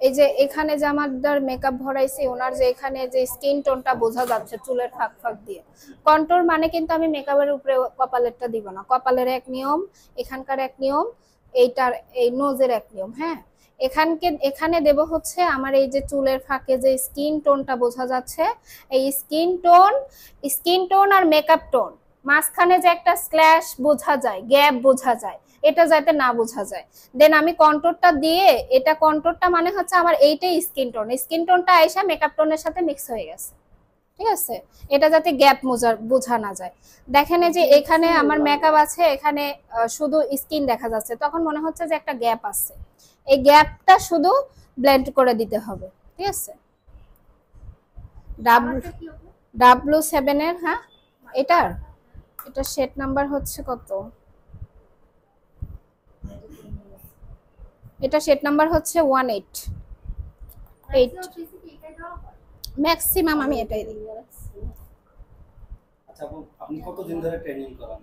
এই যে এখানে যে আমাদের মেকআপ ভরাইছি ওনার যে এখানে যে স্কিন টোনটা বোঝা যাচ্ছে চুলের ফাঁক ফাঁক দিয়ে। কন্ট্রোল মানে কিন্তু আমি মেকআপের উপরে কপালেরটা দিব না, কপালের এক নিয়ম, এখানকার এক নিয়ম, এইটার এই নোজের এক নিয়ম। হ্যাঁ, এখানে দেব হচ্ছে আমার এই যে চুলের ফাঁকে যে স্কিন টোনটা বোঝা যাচ্ছে, এই স্কিন টোন আর মেকআপ টোন মাঝখানে যে একটা স্ল্যাশ বোঝা যায়, গ্যাপ বোঝা যায়, এটা যাতে না বোঝা যায়। দেন আমি কন্ট্রোলটা দিয়ে, এটা কন্ট্রোলটা মানে হচ্ছে আমার এইটাই স্কিন টোনটা আইসা মেকআপ টোনের সাথে মিক্স হয়ে গেছে। ঠিক আছে, এটা যাতে গ্যাপ বোঝা না যায়। দেখেন এই যে এখানে আমার মেকআপ আছে, এখানে শুধু স্কিন দেখা যাচ্ছে, তখন মনে হচ্ছে যে একটা গ্যাপ আছে, এই গ্যাপটা শুধু ব্লেন্ড করে দিতে হবে। ঠিক আছে, W7 এর। হ্যাঁ, এটা শেড নাম্বার হচ্ছে কত, এটা শেড নাম্বার হচ্ছে 18 ম্যাক্সিমাম আমি এটাই দিই। আচ্ছা আপনি কতদিন ধরে ট্রেনিং করান?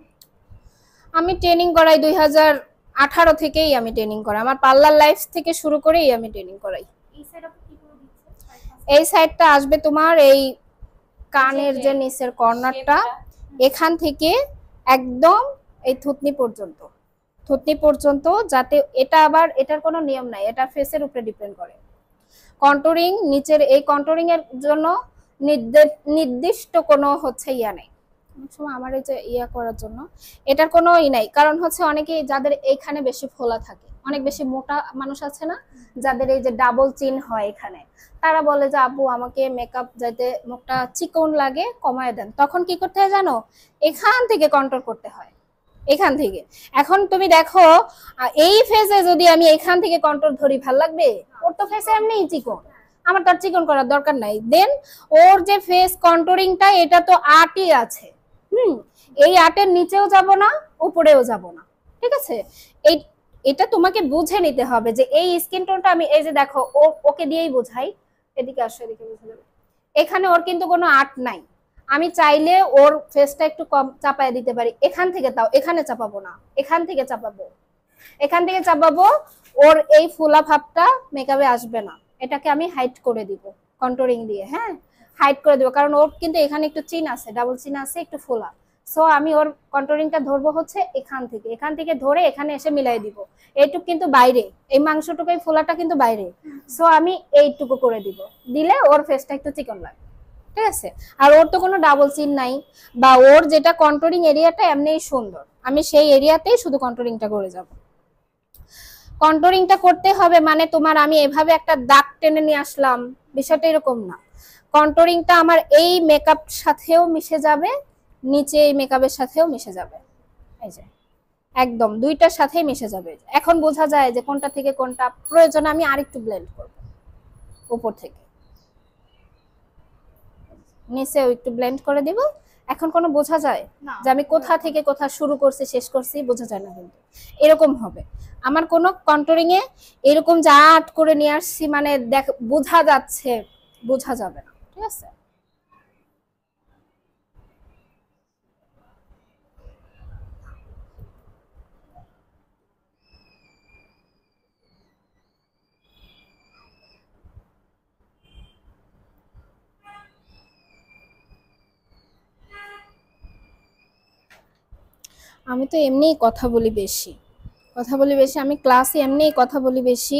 আমি ট্রেনিং করাই 2018 থেকেই আমি ট্রেনিং করাই, আমার পার্লার লাইফ থেকে শুরু করেই আমি ট্রেনিং করাই। এই সাইডটা আসবে তোমার এই কানের যে নিচের কর্নারটা, এখান থেকে একদম এই থুতনি পর্যন্ত, যাতে এটা আবার এটার কোনো নিয়ম নাই, এটা ফেসের উপরে ডিপেন্ড করে। কন্ট্রোলিং নিচের এই কন্ট্রোলিং এর জন্য নির্দিষ্ট কোনো হচ্ছে ইয়া নেই, অনেক সময় আমার এই যে ইয়া করার জন্য এটার কোনো ই নাই। কারণ হচ্ছে অনেকে যাদের এইখানে বেশি ফোলা থাকে, অনেক বেশি মোটা মানুষ আছে না, যাদের এই যে ডাবল চিন হয় এখানে, তারা বলে যে আপু আমাকে মেকআপ যাতে মুখটা চিকন লাগে কমায় দেন। তখন কি করতে হয় জানো, এখান থেকে কন্ট্রোল করতে হয়, এখান থেকে। এখন তুমি দেখো এই ফেজে যদি আমি এখান থেকে কন্ট্রোল ধরি, ভাল লাগবে? ওর তো ফেসে এমনিই চিকন, আমার তার চিকন করার দরকার নাই। দেন ওর যে ফেস কন্ট্রোলিংটা, এটা তো আর্টই আছে। এই আর্টের নিচেও যাব না, উপরেও যাব না। ঠিক আছে, এই এটা তোমাকে বুঝে নিতে হবে যে এই স্কিন টোনটা আমি এই যে দেখো ওকে দিয়েই বোঝাই। এদিকে আসো, এদিকে বুঝে যাবে। এখানে ওর কিন্তু কোনো আর্ট নাই, আমি চাইলে ওর ফেসটা একটু কম চাপায় দিতে পারি, এখান থেকে তাও এখানে চাপাবো না, এখান থেকে চাপাবো। ওর এই ফোলা ভাবটা মেকআপে আসবে না, এটাকে আমি হাইড করে দিব কন্ট্রোলিং দিয়ে। হ্যাঁ, হাইড করে দেবো, কারণ ওর কিন্তু এখানে একটু চিন আছে, ডাবল চিন আছে, একটু ফোলা। সো আমি ওর কন্ট্রোলিংটা ধরবো হচ্ছে এখান থেকে ধরে এখানে এসে মিলাই দিব। এইটুকু কিন্তু বাইরে, এই মাংসটুকু এই ফোলাটা কিন্তু বাইরে। সো আমি এইটুকু করে দিব, দিলে ওর ফেসটা একটু চিকন লাগে। ঠিক আছে, আর ওর তো কোনো ডাবল চিন নাই, বা ওর যেটা কন্ট্রোলিং এরিয়াটা এমনিই সুন্দর, আমি সেই এরিয়াতেই শুধু কন্ট্রোলিংটা করে যাব। কন্ট্রোলিংটা করতে হবে মানে তোমার আমি এভাবে একটা দাগ টেনে নিয়ে আসলাম, বিষয়টা এরকম না। কন্ট্রোলিংটা আমার এই মেকআপ সাথেও মিশে যাবে, নিচে এই মেকআপের সাথেও মিশে যাবে, এই যে একদম দুইটার সাথেই মিশে যাবে। এখন বোঝা যায় যে কোনটা থেকে কোনটা প্রয়োজন, আমি আরেকটু ব্লেন্ড করব, উপর থেকে নিচেও একটু ব্লেন্ড করে দিব। এখন কোনো বোঝা যায় যে আমি কোথা থেকে কোথা শুরু করছি শেষ করছি, বোঝা যায় না, কিন্তু এরকম হবে। আমার কোনো কন্ট্রোলিং এ এরকম যা আর্ট করে নিয়ে আসছি মানে দেখ বোঝা যাচ্ছে, বোঝা যাবে না। ঠিক আছে, আমি তো এমনিই কথা বলি বেশি, আমি ক্লাসে এমনিই কথা বলি বেশি।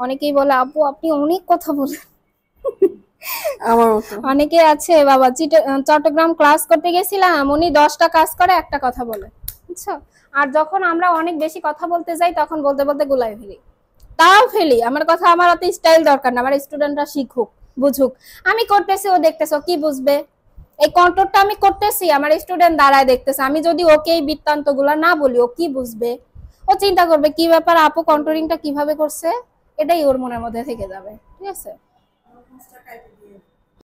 অনেকেই বলে আপু আপনি অনেক কথা বলেন। আমার অনেকে আছে বাবা, চট্টগ্রাম ক্লাস করতে গেছিলাম, উনি 10টা কাজ করে একটা কথা বলে, বুঝছো? আর যখন আমরা অনেক বেশি কথা বলতে যাই তখন বলতে বলতে গুলাই ফেলি, তাও ফেলি। আমার কথা, আমার অত স্টাইল দরকার না, আমার স্টুডেন্টরা শিখুক বুঝুক। আমি করতেছি, ও দেখতেছ, কি বুঝবে? এই কন্ট্রোলটা আমি করতেছি, আমার স্টুডেন্ট দাঁড়ায় দেখতেছে, আমি যদি ওকে এই বৃত্তান্ত গুলা না বলি, ও কি বুঝবে? ও চিন্তা করবে কি ব্যাপার, আপু কন্ট্রোলিংটা কিভাবে করছে, এটাই ওর মনের মধ্যে থেকে যাবে। ঠিক আছে,